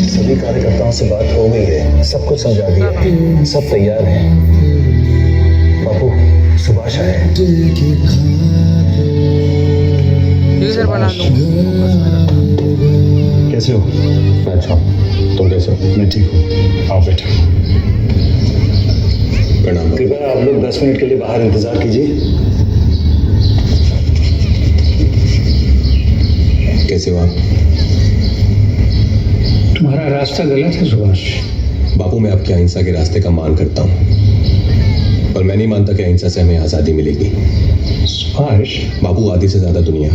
सभी कार्यकर्ताओं से बात हो गई है, सब कुछ समझा दिया है, सब तैयार है। बापू सुभाष आए। कैसे हो? मैं अच्छा हूँ, तुम कैसे हो? मैं ठीक हूँ, आओ बैठो। प्रणाम। कृपया आप लोग 10 मिनट के लिए बाहर इंतजार कीजिए। कैसे हो आप? तुम्हारा रास्ता गलत है सुभाष। बापू, मैं आपकी अहिंसा के रास्ते का मान करता हूँ, पर मैं नहीं मानता कि अहिंसा से हमें आज़ादी मिलेगी। सुभाष, बापू, आधी से ज़्यादा दुनिया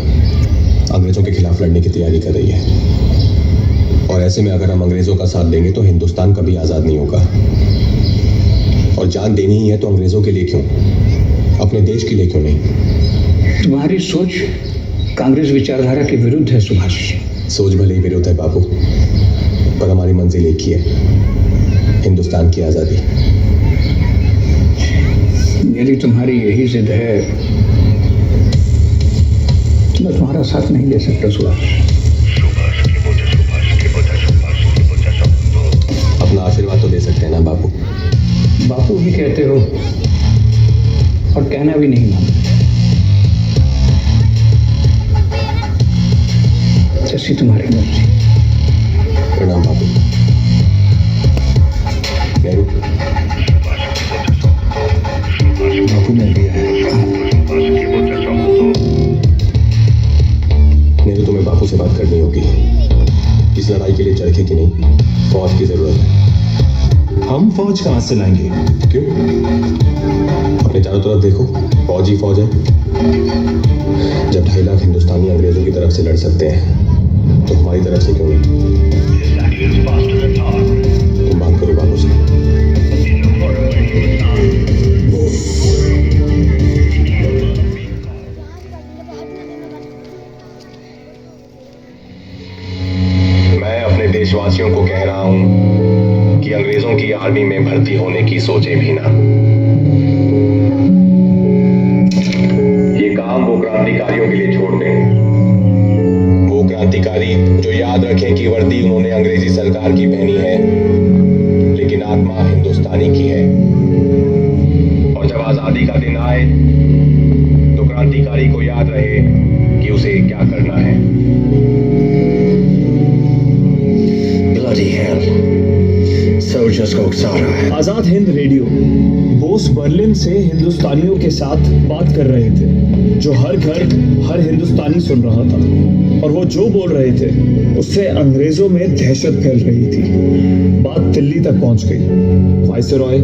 अंग्रेजों के खिलाफ लड़ने की तैयारी कर रही है, और ऐसे में अगर हम अंग्रेजों का साथ देंगे तो हिंदुस्तान कभी आज़ाद नहीं होगा। और जान देनी ही है तो अंग्रेजों के लिए क्यों, अपने देश के लिए क्यों नहीं? तुम्हारी सोच कांग्रेस विचारधारा के विरुद्ध है सुभाष। सोच भले ही विरुद्ध है बापू, पर हमारी मंजिल एक ही है, हिंदुस्तान की आज़ादी। यदि तुम्हारी यही जिद है तो मैं तुम्हारा साथ नहीं ले सकता सुभाष। अपना आशीर्वाद तो दे सकते हैं ना बापू? बापू ही कहते हो और कहना भी नहीं मानते। जैसी तुम्हारी मर्जी। प्रणाम बापू। नेहरू। बापू ने भी है। नेहरू, तुम्हें बापू से बात करनी होगी। इस लड़ाई के लिए चरखे की नहीं, फौज की जरूरत है। हम फौज कहां से लाएंगे? क्यों? अपने चारों तरफ देखो, फौज ही फौज है। जब 2.5 लाख हिंदुस्तानी अंग्रेजों की तरफ से लड़ सकते हैं तो हमारी तरफ से क्यों नहीं? तुम बात करो बापू से। मैं अपने देशवासियों को कह रहा हूं कि अंग्रेजों की आर्मी में भर्ती होने की सोचे भी ना। ये काम वो क्रांतिकारियों के लिए छोड़ दें, वो क्रांतिकारी जो याद रखें कि वर्दी उन्होंने अंग्रेजी सरकार की पहनी है, लेकिन आत्मा हिंदुस्तानी की है। और जब आजादी का दिन आए तो क्रांतिकारी को याद रहे कि उसे क्या करना है। Bloody hell. Soldiers को उकसा रहा है। आजाद हिंद रेडियो बोस बर्लिन से हिंदुस्तानियों के साथ बात कर रहे थे, जो हर घर हर हिंदुस्तानी सुन रहा था, और वो जो बोल रहे थे उससे अंग्रेजों में दहशत फैल रही थी। बात दिल्ली तक पहुंच गई। वाइसरॉय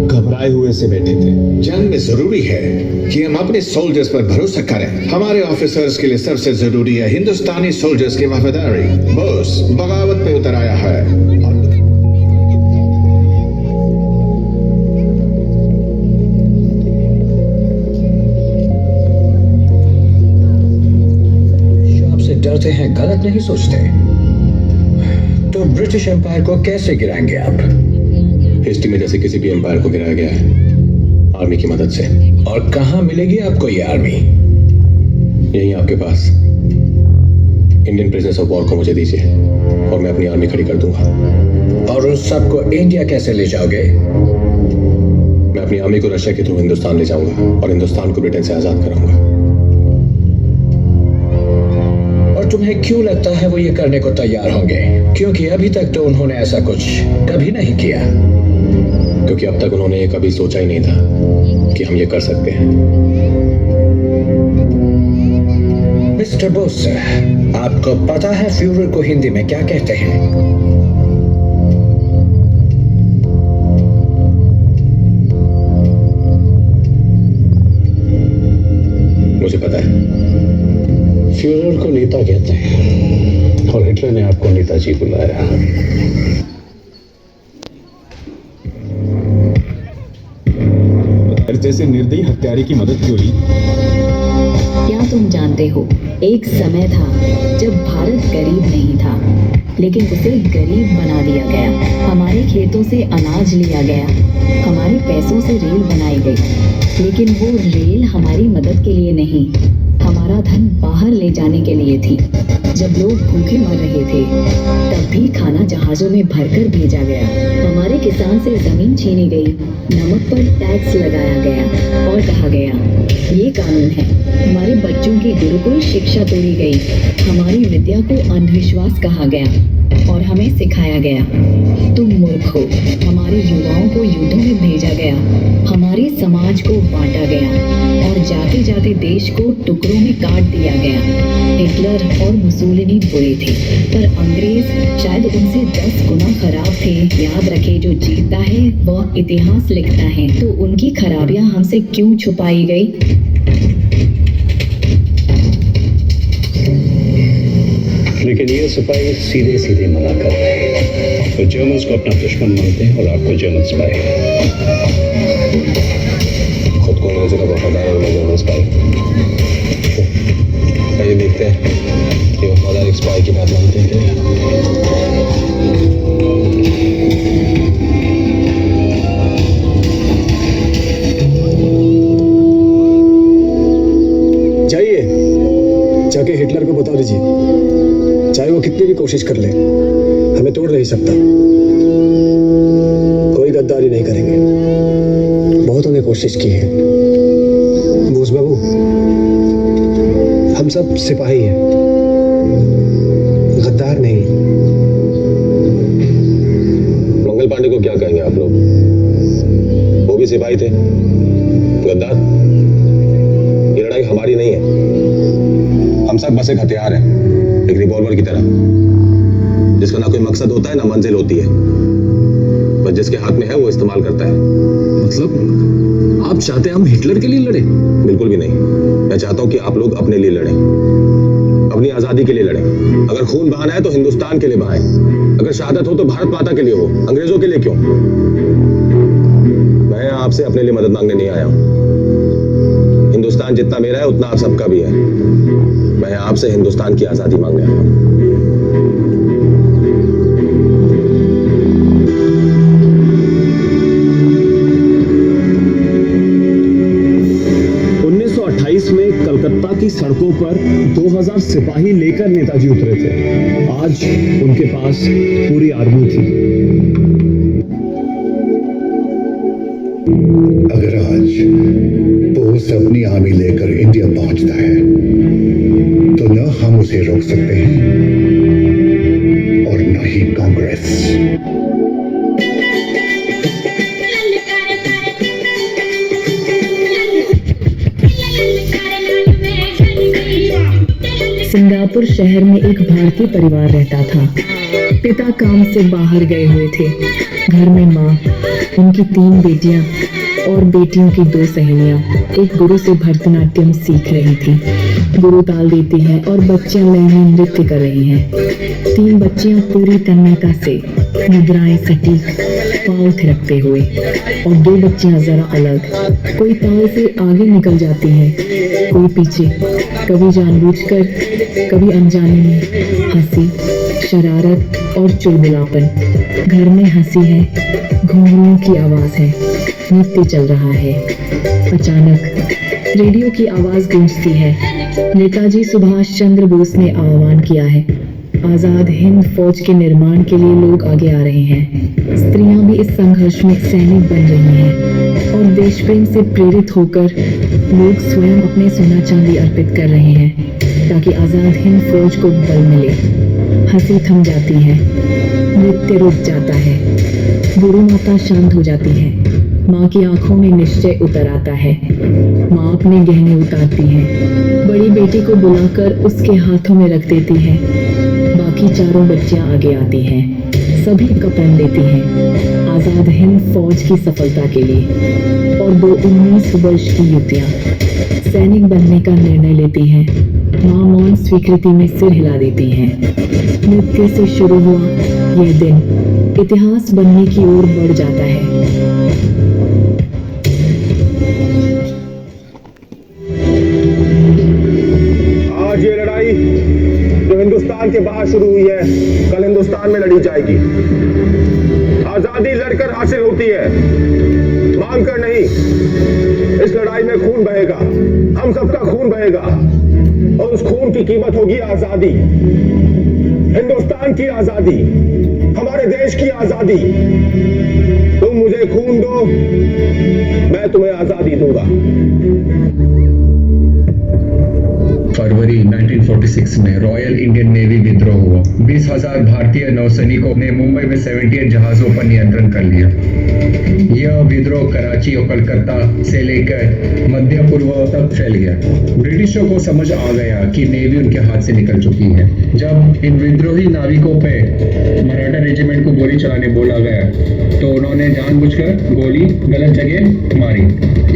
घबराए हुए से बैठे थे। जंग में जरूरी है कि हम अपने सोल्जर्स पर भरोसा करें। हमारे ऑफिसर्स के लिए सबसे जरूरी है हिंदुस्तानी सोल्जर्स की वफादारी। बोस बगावत पे उतर आया है। जो आपसे डरते हैं गलत नहीं सोचते, तो ब्रिटिश एम्पायर को कैसे गिराएंगे आप? हिस्ट्री में जैसे किसी भी एम्पायर को गिराया गया है, आर्मी की मदद से। और कहां मिलेगी आपको ये आर्मी? यहीं आपके पास। इंडियन प्रिजनर्स ऑफ वॉर को मुझे दीजिए और मैं अपनी आर्मी खड़ी कर दूंगा। और उन सबको इंडिया कैसे ले जाओगे? मैं अपनी आर्मी को रशिया के थ्रू हिंदुस्तान ले जाऊंगा और हिंदुस्तान को ब्रिटेन से आजाद कराऊंगा। और तुम्हें क्यों लगता है वो ये करने को तैयार होंगे? क्योंकि अभी तक तो उन्होंने ऐसा कुछ कभी नहीं किया। क्योंकि अब तक उन्होंने ये कभी सोचा ही नहीं था कि हम ये कर सकते हैं। मिस्टर बोस, आपको पता है फ्यूरर को हिंदी में क्या कहते हैं? मुझे पता है। फ्यूरर को नेता कहते हैं, और हिटलर ने आपको नेताजी बुलाया। जैसे निर्दयी हत्यारे की मदद क्यों ली? क्या तुम जानते हो, एक समय था जब भारत गरीब नहीं था, लेकिन उसे गरीब बना दिया गया। हमारे खेतों से अनाज लिया गया, हमारे पैसों से रेल बनाई गई, लेकिन वो रेल हमारी मदद के लिए नहीं, हमारा सारा धन बाहर ले जाने के लिए थी। जब लोग भूखे मर रहे थे तब भी खाना जहाजों में भरकर भेजा गया। हमारे किसान से जमीन छीनी गई, नमक पर टैक्स लगाया गया और कहा गया ये कानून है। हमारे बच्चों की गुरुकुल शिक्षा तोड़ी गई, हमारी विद्या को अंधविश्वास कहा गया और हमें सिखाया गया तुम मूर्ख हो। हमारे युवाओं को युद्धों में भेजा गया, हमारे समाज को बांटा गया और जाते जाते देश को टुकड़ों में काट दिया गया। हिटलर और मुसोलिनी बुरे थे, पर अंग्रेज शायद उनसे 10 गुना खराब थे। याद रखे, जो जीतता है वह इतिहास लिखता है। तो उनकी खराबियां हमसे क्यों छुपाई गई? लेकिन ये सिपाही सीधे सीधे मना कर रहे हैं। तो जर्मन्स को अपना दुश्मन मानते हैं और आपको जर्मन सिपाही। खुद को अंग्रेजों का वफादार और जर्मन स्पाई। आइए देखते हैं कि वफादार एक स्पाई की बात मानते हैं कि नहीं। जाइए, जाके हिटलर को बता दीजिए, चाहे वो कितनी भी कोशिश कर ले, हमें तोड़ नहीं सकता। कोई गद्दारी नहीं करेंगे। बहुत हमने कोशिश की है। बोस बाबू, हम सब सिपाही हैं, गद्दार नहीं। मंगल पांडे को क्या कहेंगे आप लोग? वो भी सिपाही थे, गद्दार। ये लड़ाई हमारी नहीं है। हम सब बस एक हथियार है, एक रिवॉल्वर की तरह, जिसका ना कोई मकसद होता है ना मंजिल होती है, पर जिसके हाथ में है वो इस्तेमाल करता है। मतलब आप चाहते हैं हम हिटलर के लिए लड़े? बिल्कुल भी नहीं। मैं चाहता हूं कि आप लोग अपने लिए लड़ें, अपनी आजादी के लिए लड़ें। अगर खून बहाना है तो हिंदुस्तान के लिए बहाएं, अगर शहादत हो तो भारत माता के लिए हो, अंग्रेजों के लिए क्यों। मैं आपसे अपने लिए मदद मांगने नहीं आया हूं। हिंदुस्तान जितना मेरा है उतना आप सबका भी है। मैं आपसे हिंदुस्तान की आजादी मांगने आया हूं। 1928 में कलकत्ता की सड़कों पर 2000 सिपाही लेकर नेताजी उतरे थे। आज उनके पास पूरी आर्मी थी। अगर आज बोस अपनी आर्मी लेकर इंडिया पहुंचता है तो न हम उसे रोक सकते हैं और न ही कांग्रेस। सिंगापुर शहर में एक भारतीय परिवार रहता था। पिता काम से बाहर गए हुए थे। घर में माँ, उनकी 3 बेटियां और बेटियों की 2 सहेलियां एक गुरु से भरतनाट्यम सीख रही थी। गुरु ताल देती है और बच्चियां लय में नृत्य कर रही हैं। 3 बच्चियां पूरी तन्मयता से मुद्राएं सटीक, पांव थिरकते हुए, और 2 बच्चियां जरा अलग। कोई ताल से आगे निकल जाती है, कोई पीछे, कभी जानबूझकर, कभी अनजाने में। हंसी, शरारत और चुलबुलापन। घर में हंसी है, घुंघरुओं की आवाज है, नृत्य चल रहा है। अचानक रेडियो की आवाज गूंजती है। नेताजी सुभाष चंद्र बोस ने आह्वान किया है। आजाद हिंद फौज के निर्माण के लिए लोग आगे आ रहे हैं। स्त्रियां भी इस संघर्ष में सैनिक बन रही हैं और देश प्रेम से प्रेरित होकर लोग स्वयं अपने सोना चांदी अर्पित कर रहे हैं ताकि आजाद हिंद फौज को बल मिले। हंसी थम जाती है, नृत्य रुक जाता है, गुरु माता शांत हो जाती है। माँ की आंखों में निश्चय उतर आता है। माँ अपने गहने उतारती है, बड़ी बेटी को बुलाकर उसके हाथों में रख देती है। बाकी 4 बच्चियां आगे आती हैं, सभी कपन देती हैं आजाद हिंद फौज की सफलता के लिए। और 2 19 वर्ष की युवतियां सैनिक बनने का निर्णय लेती हैं। माँ मौन स्वीकृति में सिर हिला देती हैं। नृत्य से शुरू हुआ यह दिन इतिहास बनने की ओर बढ़ जाता है। आज ये लड़ाई जो हिंदुस्तान के बाहर शुरू हुई है, कल हिंदुस्तान में लड़ी जाएगी। आजादी लड़कर हासिल होती है, मांगकर नहीं। इस लड़ाई में खून बहेगा, हम सबका खून बहेगा। और उस खून की कीमत होगी आजादी, हिंदुस्तान की आजादी, हमारे देश की आजादी। तुम मुझे खून दो, मैं तुम्हें आजादी दूंगा। फरवरी 1946 में रॉयल इंडियन नेवी विद्रोह हुआ। 20,000 भारतीय नौसैनिकों ने मुंबई में 78 जहाजों पर नियंत्रण कर लिया। यह विद्रोह कराची और कलकत्ता से लेकर मध्य पूर्व तक फैल गया। ब्रिटिशों को समझ आ गया कि नेवी उनके हाथ से निकल चुकी है। जब इन विद्रोही नाविकों पे मराठा रेजिमेंट को गोली चलाने बोला गया तो उन्होंने जानबूझकर गोली गलत जगह मारी।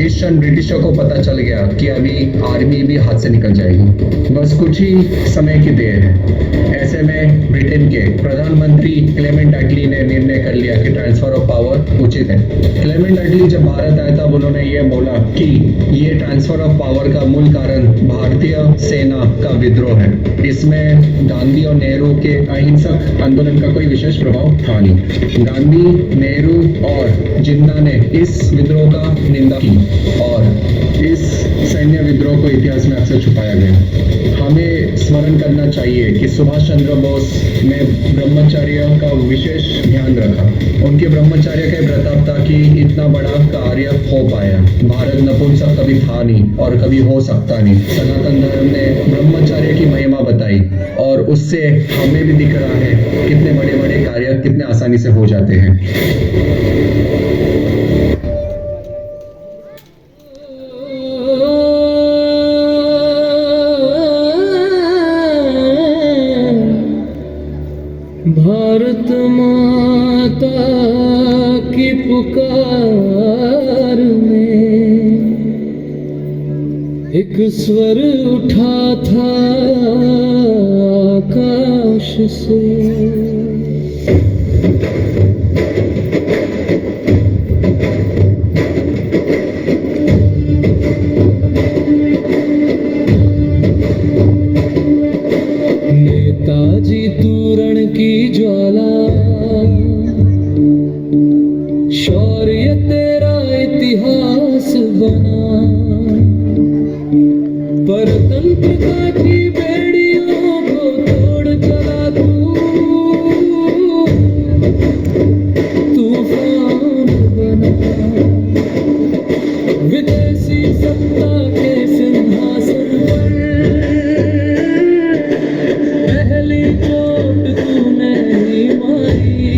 इस क्षण ब्रिटिशों को पता चल गया कि अभी आर्मी भी हाथ से निकल जाएगी, बस कुछ ही समय की देर है। ऐसे में ब्रिटेन के प्रधानमंत्री क्लेमेंट एटली ने निर्णय कर लिया कि ट्रांसफर ऑफ पावर उचित है। क्लेमेंट एटली जब भारत आया तब उन्होंने ये बोला कि ये ट्रांसफर ऑफ पावर का मूल कारण भारतीय सेना का विद्रोह है। इसमें गांधी और नेहरू के अहिंसक आंदोलन का कोई विशेष प्रभाव था नहीं। गांधी, नेहरू और जिन्ना ने इस विद्रोह का निंदा की और इस सैन्य विद्रोह को इतिहास में अक्सर छुपाया गया। हमें स्मरण करना चाहिए कि सुभाष चंद्र बोस ने ब्रह्मचर्य का विशेष ध्यान रखा। उनके ब्रह्मचर्य का प्रताप था कि इतना बड़ा कार्य हो पाया। भारत नपुंसक कभी था नहीं और कभी हो सकता नहीं। सनातन धर्म ने ब्रह्मचर्य की महिमा बताई और उससे हमें भी दिख रहा है कितने बड़े बड़े कार्य कितने आसानी से हो जाते हैं। भारत माता की पुकार में एक स्वर उठा था आकाश से। नेताजी तूरण की ज्वाला, शौर्य तेरा इतिहास बना। परतंत्रता की बेड़ियों को तोड़ चला तूफान बना। विदेशी सत्ता के सिंहासन पर पहली चोट तूने ही मारी।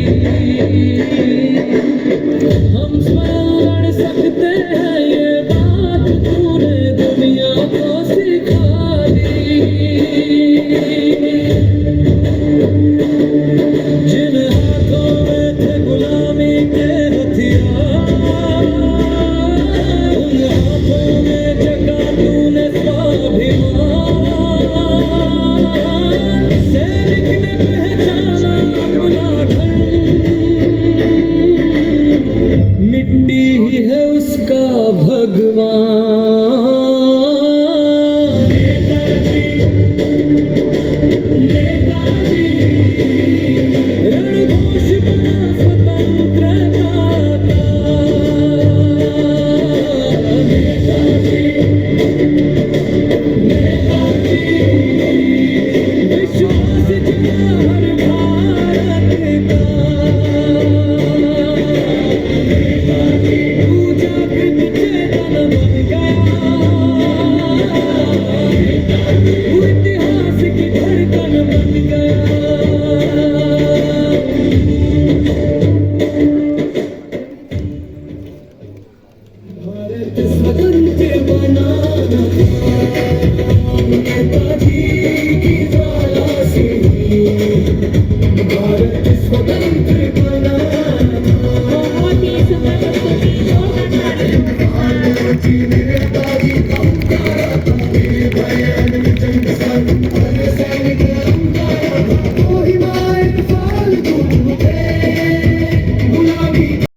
हम स्वयं लड़ सकते हैं ये बात तूने दुनिया को सिखा दी। जिन हाथों में थे गुलामी के हथियार, उन हाथों में जगा तूने स्वाभिमान। सैनिक ने पहचाना अपना घर, मिट्टी ही है उसका भगवान। रणघोष बना स्वतंत्रता का। विश्वास जगा हर भारत का। तू जागृत चेतन बन गया, तू इतिहास की धड़कन बन गया। भारत स्वतंत्र बनाना नेताजी की ज्वाला से। भारत स्वतंत्र